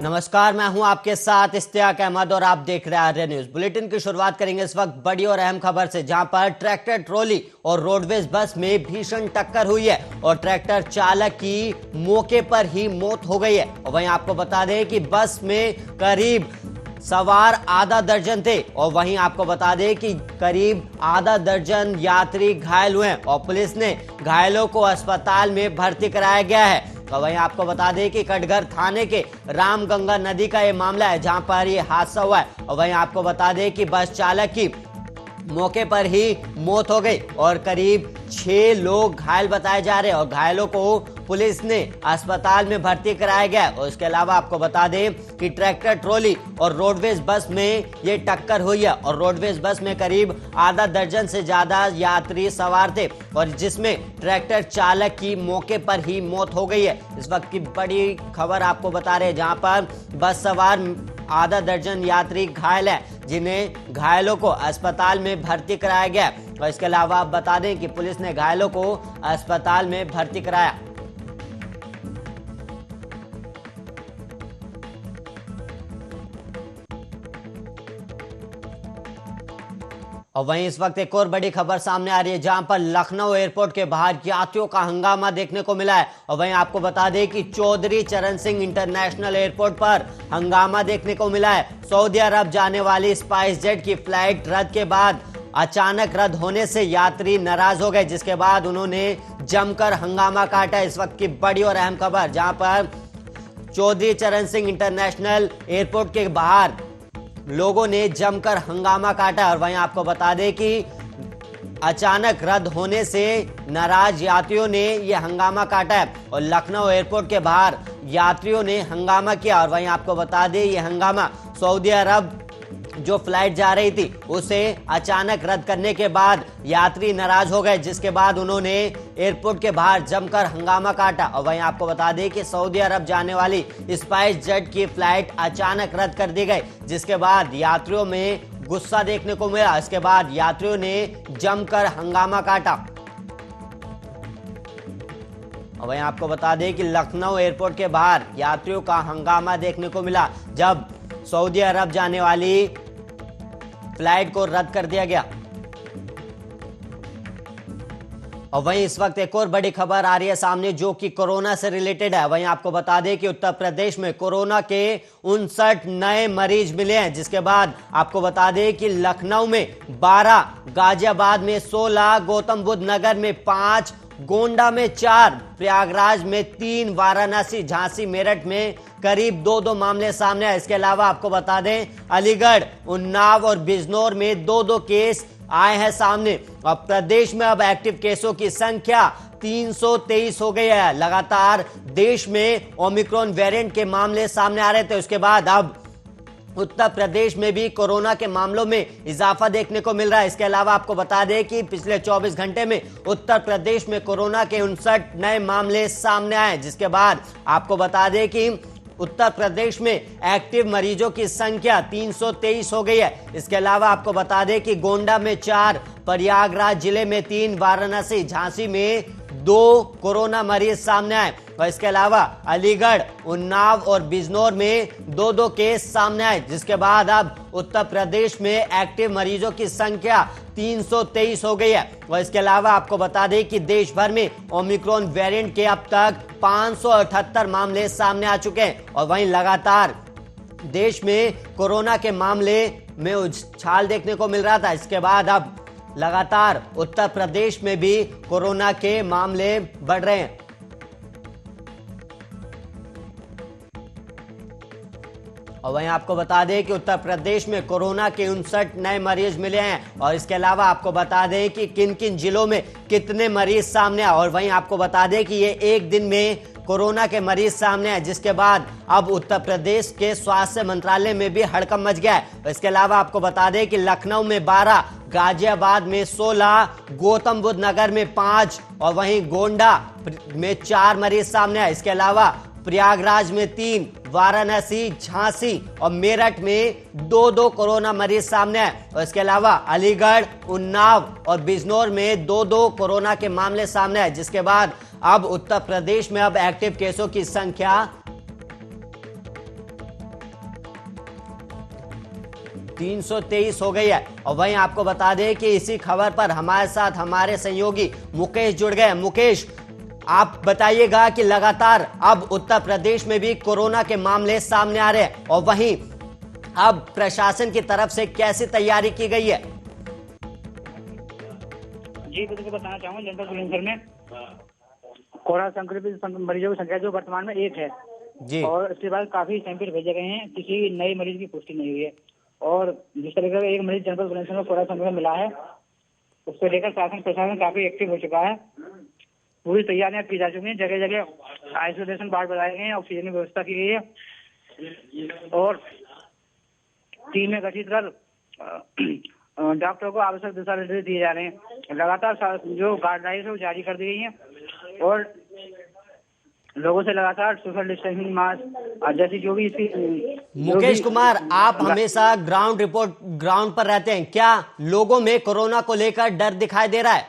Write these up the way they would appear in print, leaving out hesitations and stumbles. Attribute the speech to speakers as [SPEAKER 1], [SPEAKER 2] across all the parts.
[SPEAKER 1] नमस्कार, मैं हूं आपके साथ इश्तियाक अहमद और आप देख रहे हैं आर्य न्यूज। बुलेटिन की शुरुआत करेंगे इस वक्त बड़ी और अहम खबर से, जहां पर ट्रैक्टर ट्रॉली और रोडवेज बस में भीषण टक्कर हुई है और ट्रैक्टर चालक की मौके पर ही मौत हो गई है। और वहीं आपको बता दें कि बस में करीब सवार आधा दर्जन थे और वहीं आपको बता दें कि करीब आधा दर्जन यात्री घायल हुए हैं और पुलिस ने घायलों को अस्पताल में भर्ती कराया गया है। तो वहीं आपको बता दें कि कटघर थाने के रामगंगा नदी का ये मामला है, जहां पर ये हादसा हुआ है। और वहीं आपको बता दें कि बस चालक की मौके पर ही मौत हो गई और करीब 6 लोग घायल बताए जा रहे हैं और घायलों को पुलिस ने अस्पताल में भर्ती कराया गया। और इसके अलावा आपको बता दें कि ट्रैक्टर ट्रॉली और रोडवेज बस में ये टक्कर हुई है और रोडवेज बस में करीब आधा दर्जन से ज्यादा यात्री सवार थे और जिसमें ट्रैक्टर चालक की मौके पर ही मौत हो गई है। इस वक्त की बड़ी खबर आपको बता रहे हैं, जहां पर बस सवार आधा दर्जन यात्री घायल है, जिन्हें घायलों को अस्पताल में भर्ती कराया गया। और इसके अलावा आप बता दें कि पुलिस ने घायलों को अस्पताल में भर्ती कराया। और वहीं इस वक्त एक और बड़ी खबर सामने आ रही है, जहां पर लखनऊ एयरपोर्ट के बाहर यात्रियों का हंगामा देखने को मिला है। और वहीं आपको बता दें कि चौधरी चरण सिंह इंटरनेशनल एयरपोर्ट पर हंगामा देखने को मिला है। सऊदी अरब जाने वाली स्पाइस जेट की फ्लाइट रद्द के बाद अचानक रद्द होने से यात्री नाराज हो गए, जिसके बाद उन्होंने जमकर हंगामा काटा। इस वक्त की बड़ी और अहम खबर, जहां पर चौधरी चरण सिंह इंटरनेशनल एयरपोर्ट के बाहर लोगों ने जमकर हंगामा काटा। और वहीं आपको बता दें कि अचानक रद्द होने से नाराज यात्रियों ने यह हंगामा काटा है और लखनऊ एयरपोर्ट के बाहर यात्रियों ने हंगामा किया। और वहीं आपको बता दें यह हंगामा सऊदी अरब जो फ्लाइट जा रही थी उसे अचानक रद्द करने के बाद यात्री नाराज हो गए, जिसके बाद उन्होंने एयरपोर्ट के बाहर जमकर हंगामा काटा। और वहीं आपको बता दें कि सऊदी अरब जाने वाली स्पाइस जेट की फ्लाइट अचानक रद्द कर दी गई, जिसके बाद यात्रियों में गुस्सा देखने को मिला। इसके बाद यात्रियों ने जमकर हंगामा काटा। और वहीं आपको बता दें कि लखनऊ एयरपोर्ट के बाहर यात्रियों का हंगामा देखने को मिला जब सऊदी अरब जाने वाली फ्लाइट को रद्द कर दिया गया। और वहीं इस वक्त एक और बड़ी खबर आ रही है सामने, जो कि कोरोना से रिलेटेड है। वहीं आपको बता दें कि उत्तर प्रदेश में कोरोना के 59 नए मरीज मिले हैं, जिसके बाद आपको बता दें कि लखनऊ में 12, गाजियाबाद में 16, गौतम बुद्ध नगर में 5, गोंडा में 4, प्रयागराज में 3, वाराणसी, झांसी, मेरठ में करीब 2-2 मामले सामने आए। इसके अलावा आपको बता दें अलीगढ़, उन्नाव और बिजनौर में 2-2 केस आए हैं सामने। और प्रदेश में अब एक्टिव केसों की संख्या 323 हो गई है। लगातार देश में ओमिक्रॉन वेरिएंट के मामले सामने आ रहे थे, उसके बाद अब उत्तर प्रदेश में भी कोरोना के मामलों में इजाफा देखने को मिल रहा है। इसके अलावा आपको बता दें कि पिछले 24 घंटे में उत्तर प्रदेश में कोरोना के 59 नए मामले सामने आए, जिसके बाद आपको बता दें कि उत्तर प्रदेश में एक्टिव मरीजों की संख्या 323 हो गई है। इसके अलावा आपको बता दें कि गोंडा में 4, प्रयागराज जिले में 3, वाराणसी, झांसी में 2 कोरोना मरीज सामने आए। और इसके अलावा अलीगढ़, उन्नाव और बिजनौर में 2-2 केस सामने आए, जिसके बाद अब उत्तर प्रदेश में एक्टिव मरीजों की संख्या 323 हो गई है। और इसके अलावा आपको बता दें कि देश भर में ओमिक्रॉन वेरिएंट के अब तक 578 मामले सामने आ चुके हैं। और वहीं लगातार देश में कोरोना के मामले में उछाल देखने को मिल रहा था, इसके बाद अब लगातार उत्तर प्रदेश में भी कोरोना के मामले बढ़ रहे हैं। और वहीं आपको बता दें कि उत्तर प्रदेश में कोरोना के 59 नए मरीज मिले हैं। और इसके अलावा आपको बता दें कि किन किन जिलों में कितने मरीज सामने आए। और वहीं आपको बता दें कि ये एक दिन में कोरोना के मरीज सामने आए, जिसके बाद अब उत्तर प्रदेश के स्वास्थ्य मंत्रालय में भी हड़कंप मच गया है। इसके अलावा आपको बता दें कि लखनऊ में 12, गाजियाबाद में 16, गौतम बुद्ध नगर में 5 और वहीं गोंडा में 4 मरीज सामने आए। इसके अलावा प्रयागराज में 3, वाराणसी, झांसी और मेरठ में 2-2 कोरोना मरीज सामने आए। और इसके अलावा अलीगढ़, उन्नाव और बिजनौर में 2-2 कोरोना के मामले सामने आए, जिसके बाद अब उत्तर प्रदेश में अब एक्टिव केसों की संख्या 323 हो गई है। और वहीं आपको बता दें कि इसी खबर पर हमारे साथ हमारे सहयोगी मुकेश जुड़ गए। मुकेश, आप बताइएगा कि लगातार अब उत्तर प्रदेश में भी कोरोना के मामले सामने आ रहे हैं और वहीं अब प्रशासन की तरफ से कैसी तैयारी की गई है?
[SPEAKER 2] जी बिल्कुल बताना चाहूंगा, जनपद बुलंदशहर में कोरोना संक्रमित मरीजों की संख्या जो वर्तमान में 1 है
[SPEAKER 1] जी।
[SPEAKER 2] और इसके बाद काफी सैंपल भेजे गए हैं, किसी नए मरीज की पुष्टि नहीं हुई है। और जिस तरीके का एक मरीज जनपद बुलंदशहर में कोरोना संक्रमण मिला है, उसको लेकर शासन प्रशासन काफी एक्टिव हो चुका है। पूरी तैयारियां की जा चुकी हैं, जगह जगह आइसोलेशन वार्ड बनाए गए हैं, ऑक्सीजन की व्यवस्था की गई है और टीमें गठित कर डॉक्टरों को आवश्यक दिशा निर्देश दिए जा रहे हैं। लगातार जो गाइडलाइंस है वो जारी कर दी गई है और लोगों से लगातार सोशल डिस्टेंसिंग, मास्क जैसी जो भी इसकी।
[SPEAKER 1] मुकेश कुमार, आप हमेशा ग्राउंड पर रहते हैं, क्या लोगों में कोरोना को लेकर डर दिखाई दे रहा है?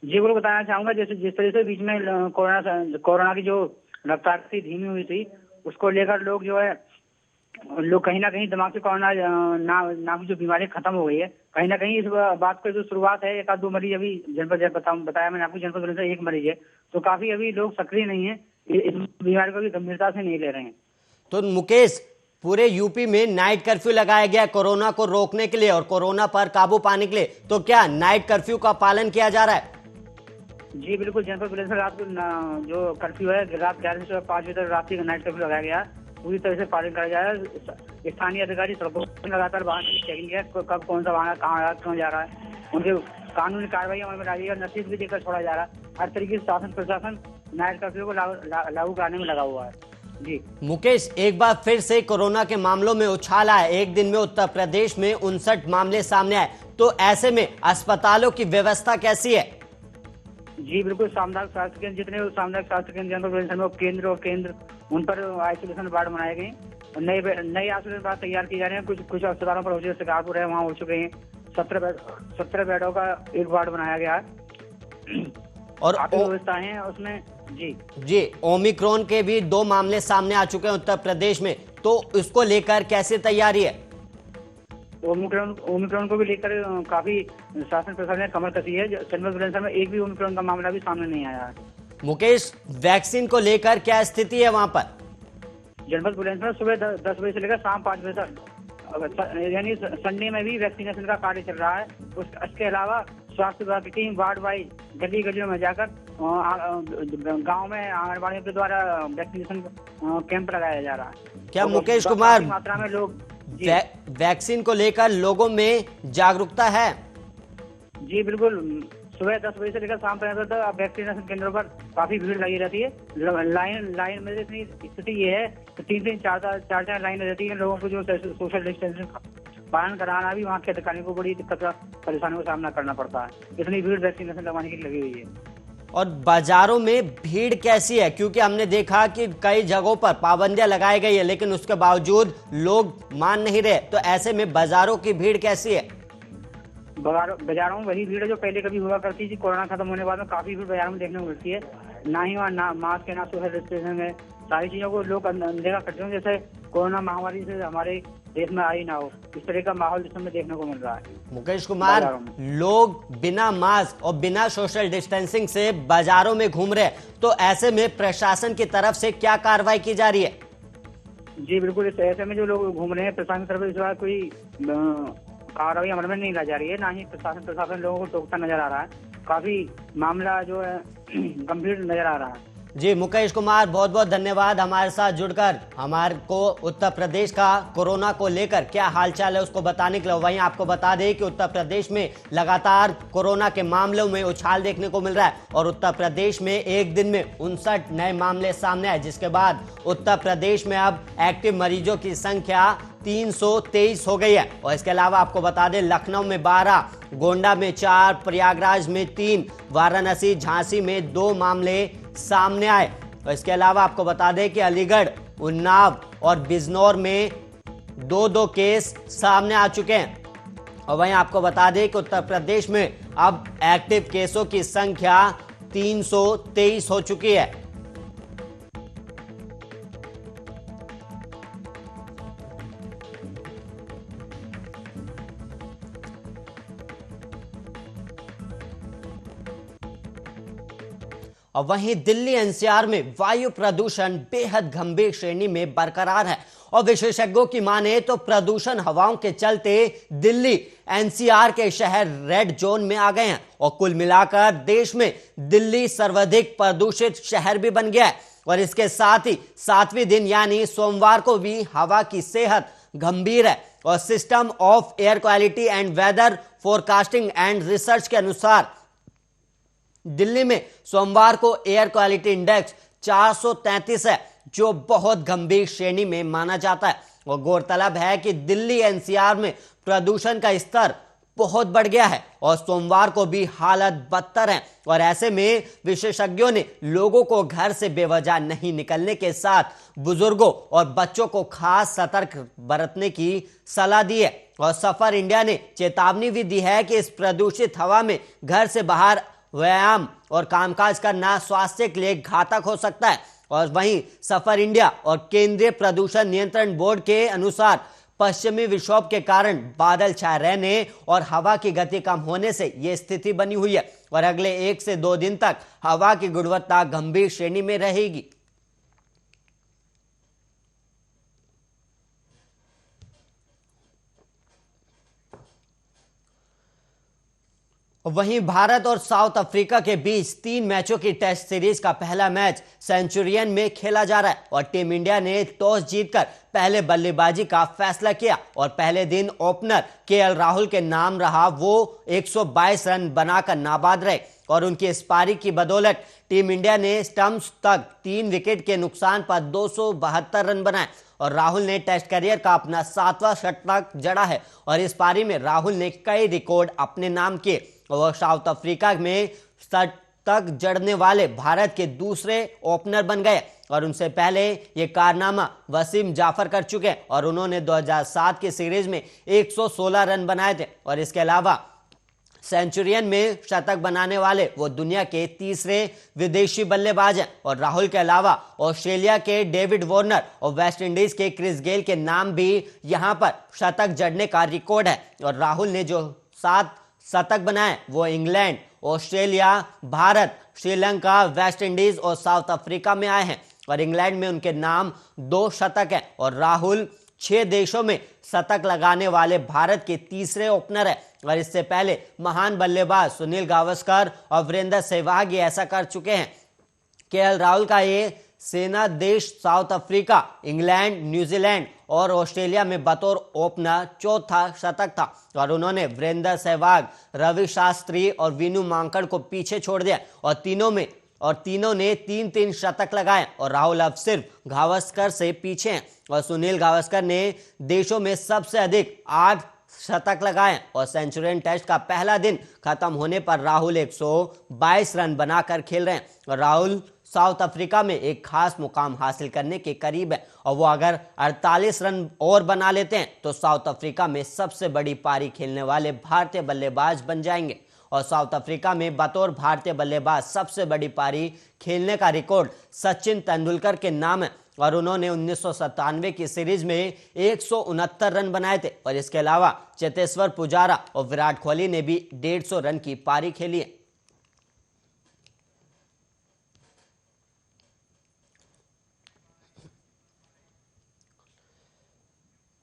[SPEAKER 2] जी बिल्कुल बताना चाहूंगा, जैसे जिस तरह से बीच में कोरोना की जो रफ्तार थी धीमी हुई थी, उसको लेकर लोग कहीं ना कहीं दिमाग से कोरोना नाम की जो बीमारी खत्म हो गई है, कहीं ना कहीं इस बात की जो शुरुआत है, 1-2 मरीज अभी बताया मैंने आपको, जनपद बुलंदशहर 1 मरीज है, तो काफी अभी लोग सक्रिय नहीं है, इस बीमारी को भी गंभीरता से नहीं ले रहे हैं।
[SPEAKER 1] तो मुकेश, पूरे यूपी में नाइट कर्फ्यू लगाया गया कोरोना को रोकने के लिए और कोरोना पर काबू पाने के लिए, तो क्या नाइट कर्फ्यू का पालन किया जा रहा है?
[SPEAKER 2] जी बिल्कुल, जनपद बुलंदशहर रात को जो कर्फ्यू है, रात 11 से 5 बजे तक रात्रि का नाइट कर्फ्यू लगाया गया है, पूरी तरह से पालन करा जा रहा है। स्थानीय अधिकारी सड़कों पर लगातार वाहन की चेकिंग है, कब कौन सा वाहन कहाँ जा रहा है, उनके कानूनी कार्रवाई अमल में डाली है, नसीब भी देकर छोड़ा जा रहा है। हर तरीके से शासन प्रशासन नाइट कर्फ्यू को लागू कराने में लगा हुआ है। जी
[SPEAKER 1] मुकेश, एक बार फिर से कोरोना के मामलों में उछाल आया। एक दिन में उत्तर प्रदेश में 59 मामले सामने आए, तो ऐसे में अस्पतालों की व्यवस्था कैसी है?
[SPEAKER 2] जी बिल्कुल, सामुदायिक स्वास्थ्य केंद्र, जितने सामुदायिक स्वास्थ्य केंद्र जनपद बुलंदशहर में केंद्र उन पर आइसोलेशन वार्ड बनाए गए और नए आइसोलेशन वार्ड तैयार किए जा रहे हैं। कुछ अस्पतालों पर हो चुके, शिकारपुर है, वहाँ हो चुके हैं। 17 बेडों का एक वार्ड बनाया गया है और व्यवस्था है उसमें। जी
[SPEAKER 1] ओमिक्रॉन के भी 2 मामले सामने आ चुके हैं उत्तर प्रदेश में, तो इसको लेकर कैसी तैयारी है?
[SPEAKER 2] ओमिक्रॉन को भी लेकर काफी शासन प्रशासन ने कमर कसी है। जनपद बुलंदशहर में एक भी ओमिक्रॉन का मामला भी सामने नहीं आया है।
[SPEAKER 1] मुकेश, वैक्सीन को लेकर क्या स्थिति है वहां पर?
[SPEAKER 2] जनपद बुलंदशहर सुबह 10 बजे से लेकर शाम 5 बजे तक, यानी संडे में भी वैक्सीनेशन का कार्य चल रहा है। उसके अलावा स्वास्थ्य विभाग की टीम वार्ड वाइज गली गलियों में जाकर गांव में आंगनबाड़ियों के द्वारा वैक्सीनेशन कैंप लगाया जा रहा है।
[SPEAKER 1] क्या मुकेश कुमार,
[SPEAKER 2] मात्रा में लोग
[SPEAKER 1] वैक्सीन को लेकर लोगों में जागरूकता है? जी
[SPEAKER 2] बिल्कुल, सुबह 10 बजे से लेकर शाम 5 बजे तक वैक्सीनेशन केंद्रों पर काफी भीड़ लगी रहती है। लाइन में इतनी स्थिति ये है तो 3-4 लाइन रहती है। लोगों को जो सोशल डिस्टेंसिंग पालन कराना भी वहाँ के अधिकारियों को बड़ी दिक्कत का परेशानियों का सामना करना पड़ता है। इतनी भीड़ वैक्सीनेशन लगवाने की लगी हुई है।
[SPEAKER 1] और बाजारों में भीड़ कैसी है? क्योंकि हमने देखा कि कई जगहों पर पाबंदियां लगाई गई है, लेकिन उसके बावजूद लोग मान नहीं रहे, तो ऐसे में बाजारों की भीड़ कैसी है?
[SPEAKER 2] बाजारों में वही भीड़ है जो पहले कभी हुआ करती थी। कोरोना खत्म होने के बाद में काफी भीड़ बाजारों में देखने को मिलती है। ना ही वहाँ ना मास्क है, ना सोशल डिस्टेंसिंग है, सारी चीजों को लोग अनदेखा करते हैं, जैसे कोरोना महामारी से हमारे देश में आई ना हो, इस तरह का माहौल इस समय देखने को मिल रहा है।
[SPEAKER 1] मुकेश कुमार, लोग बिना मास्क और बिना सोशल डिस्टेंसिंग से बाजारों में घूम रहे, तो ऐसे में प्रशासन की तरफ से क्या कार्रवाई की जा रही है?
[SPEAKER 2] जी बिल्कुल, इस ऐसे में जो लोग घूम रहे हैं, प्रशासन की तरफ से इस बार कोई कार्रवाई अमल में नहीं ला जा रही है, ना ही प्रशासन लोगों को टोकता नजर आ रहा है। काफी मामला जो है गंभीर नजर आ रहा है।
[SPEAKER 1] जी मुकेश कुमार, बहुत बहुत धन्यवाद हमारे साथ जुड़कर हमारे को उत्तर प्रदेश का कोरोना को लेकर क्या हालचाल है उसको बताने के लिए। वहीं आपको बता दें कि उत्तर प्रदेश में लगातार कोरोना के मामलों में उछाल देखने को मिल रहा है और उत्तर प्रदेश में एक दिन में 59 नए मामले सामने आए, जिसके बाद उत्तर प्रदेश में अब एक्टिव मरीजों की संख्या 323 हो गई है। और इसके अलावा आपको बता दें, लखनऊ में 12, गोंडा में 4, प्रयागराज में 3, वाराणसी झांसी में 2 मामले सामने आए। और इसके अलावा आपको बता दें कि अलीगढ़, उन्नाव और बिजनौर में 2-2 केस सामने आ चुके हैं। और वहीं आपको बता दें कि उत्तर प्रदेश में अब एक्टिव केसों की संख्या 323 हो चुकी है। और वहीं दिल्ली एनसीआर में वायु प्रदूषण बेहद गंभीर श्रेणी में बरकरार है और विशेषज्ञों की माने तो प्रदूषण हवाओं के चलते दिल्ली एनसीआर के शहर रेड जोन में आ गए हैं और कुल मिलाकर देश में दिल्ली सर्वाधिक प्रदूषित शहर भी बन गया है। और इसके साथ ही 7वें दिन यानी सोमवार को भी हवा की सेहत गंभीर है और system of air quality and weather forecasting and research के अनुसार दिल्ली में सोमवार को एयर क्वालिटी इंडेक्स 433 है, जो बहुत गंभीर श्रेणी में माना जाता है। और गौरतलब है कि दिल्ली एनसीआर में प्रदूषण का स्तर बहुत बढ़ गया है और सोमवार को भी हालत बदतर है और ऐसे में विशेषज्ञों ने लोगों को घर से बेवजह नहीं निकलने के साथ बुजुर्गों और बच्चों को खास सतर्क बरतने की सलाह दी है। और सफर इंडिया ने चेतावनी भी दी है कि इस प्रदूषित हवा में घर से बाहर व्यायाम और कामकाज करना स्वास्थ्य के लिए घातक हो सकता है। और वहीं सफर इंडिया और केंद्रीय प्रदूषण नियंत्रण बोर्ड के अनुसार पश्चिमी विक्षोभ के कारण बादल छाए रहने और हवा की गति कम होने से यह स्थिति बनी हुई है और अगले 1 से 2 दिन तक हवा की गुणवत्ता गंभीर श्रेणी में रहेगी। वहीं भारत और साउथ अफ्रीका के बीच 3 मैचों की टेस्ट सीरीज का पहला मैच सेंचुरियन में खेला जा रहा है और टीम इंडिया ने टॉस जीतकर पहले बल्लेबाजी का फैसला किया और पहले दिन ओपनर केएल राहुल के नाम रहा वो 122 रन बनाकर नाबाद रहे और उनकी इस पारी की बदौलत टीम इंडिया ने स्टंप्स तक 3 विकेट के नुकसान पर 272 रन बनाए और राहुल ने टेस्ट करियर का अपना 7वां शतक जड़ा है और इस पारी में राहुल ने कई रिकॉर्ड अपने नाम किए और साउथ अफ्रीका में शतक जड़ने वाले भारत के दूसरे ओपनर बन गए और उनसे पहले ये कारनामा वसीम जाफर कर चुके हैं और उन्होंने 2007 की सीरीज में 116 रन बनाए थे और इसके अलावा सेंचुरियन में शतक बनाने वाले वो दुनिया के तीसरे विदेशी बल्लेबाज हैं और राहुल के अलावा ऑस्ट्रेलिया के डेविड वार्नर और वेस्ट इंडीज के क्रिस गेल के नाम भी यहां पर शतक जड़ने का रिकॉर्ड है और राहुल ने जो 7 शतक बनाए वो England, Australia, Bharat, Sri Lanka, West Indies और साउथ अफ्रीका में आए हैं और इंग्लैंड में उनके नाम 2 शतक हैं और राहुल 6 देशों में शतक लगाने वाले भारत के तीसरे ओपनर है और इससे पहले महान बल्लेबाज सुनील गावस्कर और वीरेंद्र सहवाग ये ऐसा कर चुके हैं। केएल राहुल का ये सेना देश साउथ अफ्रीका, इंग्लैंड, न्यूजीलैंड और ऑस्ट्रेलिया में बतौर ओपनर 4था शतक था और उन्होंने वीरेंद्र सहवाग, रवि शास्त्री और वीनू मांकड़ को पीछे छोड़ दिया और तीनों ने 3-3 शतक लगाए और राहुल अब सिर्फ गावस्कर से पीछे हैं और सुनील गावस्कर ने देशों में सबसे अधिक 8 शतक लगाए और सेंचुरियन टेस्ट का पहला दिन खत्म होने पर राहुल 122 रन बनाकर खेल रहे हैं और राहुल साउथ अफ्रीका में एक खास मुकाम हासिल करने के करीब है और वो अगर 48 रन और बना लेते हैं तो साउथ अफ्रीका में सबसे बड़ी पारी खेलने वाले भारतीय बल्लेबाज बन जाएंगे और साउथ अफ्रीका में बतौर भारतीय बल्लेबाज सबसे बड़ी पारी खेलने का रिकॉर्ड सचिन तेंदुलकर के नाम है और उन्होंने 1997 की सीरीज में 169 रन बनाए थे और इसके अलावा चेतेश्वर पुजारा और विराट कोहली ने भी 150 रन की पारी खेली है।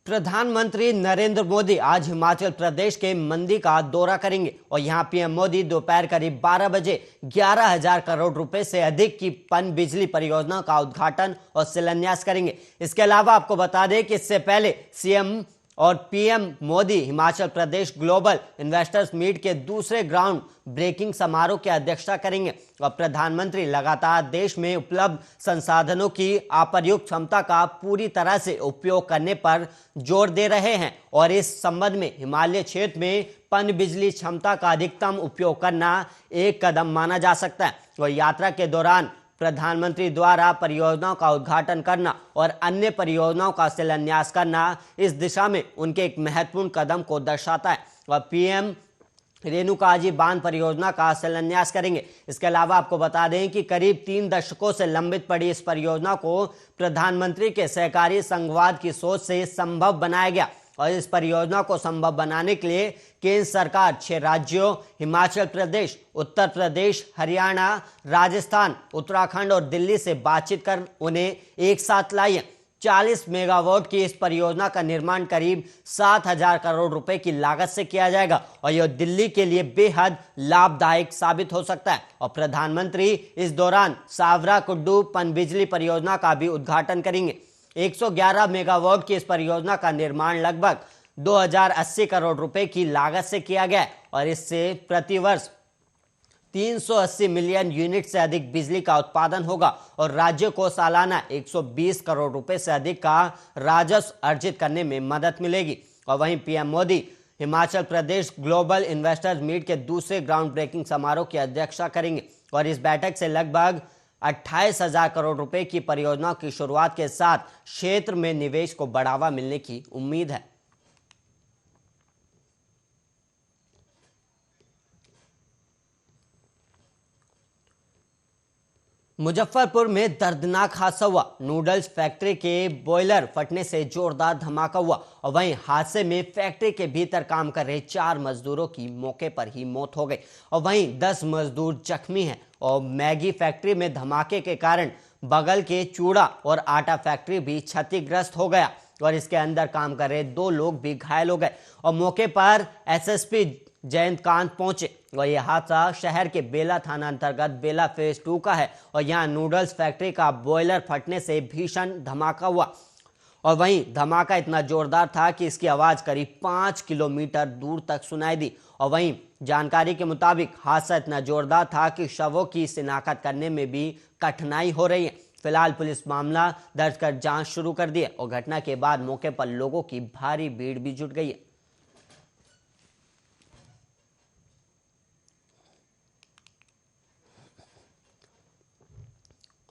[SPEAKER 1] प्रधानमंत्री नरेंद्र मोदी आज हिमाचल प्रदेश के मंडी का दौरा करेंगे और यहां पीएम मोदी दोपहर करीब 12 बजे 11,000 करोड़ रुपए से अधिक की पन बिजली परियोजना का उद्घाटन और शिलान्यास करेंगे। इसके अलावा आपको बता दें कि इससे पहले सीएम और PM Modi Himachal Pradesh global investors meet के दूसरे ग्राउंड ब्रेकिंग समारोह की अध्यक्षता करेंगे और प्रधानमंत्री लगातार देश में उपलब्ध संसाधनों की अप्रयुक्त क्षमता का पूरी तरह से उपयोग करने पर जोर दे रहे हैं और इस संबंध में हिमालय क्षेत्र में पन बिजली क्षमता का अधिकतम उपयोग करना एक कदम माना जा सकता है और यात्रा के दौरान प्रधानमंत्री द्वारा परियोजनाओं का उद्घाटन करना और अन्य परियोजनाओं का शिलान्यास करना इस दिशा में उनके एक महत्वपूर्ण कदम को दर्शाता है और पीएम रेणुकाजी बांध परियोजना का शिलान्यास करेंगे। इसके अलावा आपको बता दें कि करीब 3 दशकों से लंबित पड़ी इस परियोजना को प्रधानमंत्री के सहकारी संघवाद की सोच से संभव बनाया गया और इस परियोजना को संभव बनाने के लिए केंद्र सरकार 6 राज्यों हिमाचल प्रदेश, उत्तर प्रदेश, हरियाणा, राजस्थान, उत्तराखंड और दिल्ली से बातचीत कर उन्हें एक साथ लाई है। 40 मेगावाट की इस परियोजना का निर्माण करीब 7,000 करोड़ रुपए की लागत से किया जाएगा और यह दिल्ली के लिए बेहद लाभदायक साबित हो सकता है। और प्रधानमंत्री इस दौरान सावरा कुड्डू पनबिजली परियोजना का भी उद्घाटन करेंगे। 111 मेगावाट की इस परियोजना का निर्माण लगभग 2080 करोड़ रुपए की लागत से किया गया है और इससे प्रतिवर्ष 380 मिलियन यूनिट से अधिक बिजली का उत्पादन होगा और राज्य को सालाना 120 करोड़ रुपए से अधिक का राजस्व अर्जित करने में मदद मिलेगी। और वहीं PM Modi Himachal Pradesh global investors meet के दूसरे ग्राउंड ब्रेकिंग समारोह की अध्यक्षता करेंगे और इस बैठक से लगभग 28,000 करोड़ रुपए की परियोजनाओं की शुरुआत के साथ क्षेत्र में निवेश को बढ़ावा मिलने की उम्मीद है। मुजफ्फरपुर में दर्दनाक हादसा हुआ। नूडल्स फैक्ट्री के बॉयलर फटने से जोरदार धमाका हुआ और वहीं हादसे में फैक्ट्री के भीतर काम कर रहे 4 मजदूरों की मौके पर ही मौत हो गई और वहीं 10 मजदूर जख्मी हैं। और मैगी फैक्ट्री में धमाके के कारण बगल के चूड़ा और आटा फैक्ट्री भी क्षतिग्रस्त हो गया और इसके अंदर काम कर रहे 2 लोग भी घायल हो गए और मौके पर एसएसपी जयंत कांत पहुंचे। और यह हादसा शहर के बेला थाना अंतर्गत बेला फेज 2 का है और यहां नूडल्स फैक्ट्री का बॉयलर फटने से भीषण धमाका हुआ और वहीं धमाका इतना जोरदार था कि इसकी आवाज करीब 5 किलोमीटर दूर तक सुनाई दी। और वहीं जानकारी के मुताबिक हादसा इतना जोरदार था कि शवों की शिनाख्त करने में भी कठिनाई हो रही है। फिलहाल पुलिस मामला दर्ज कर जांच शुरू कर दी है और घटना के बाद मौके पर लोगों की भारी भीड़ भी जुट गई है।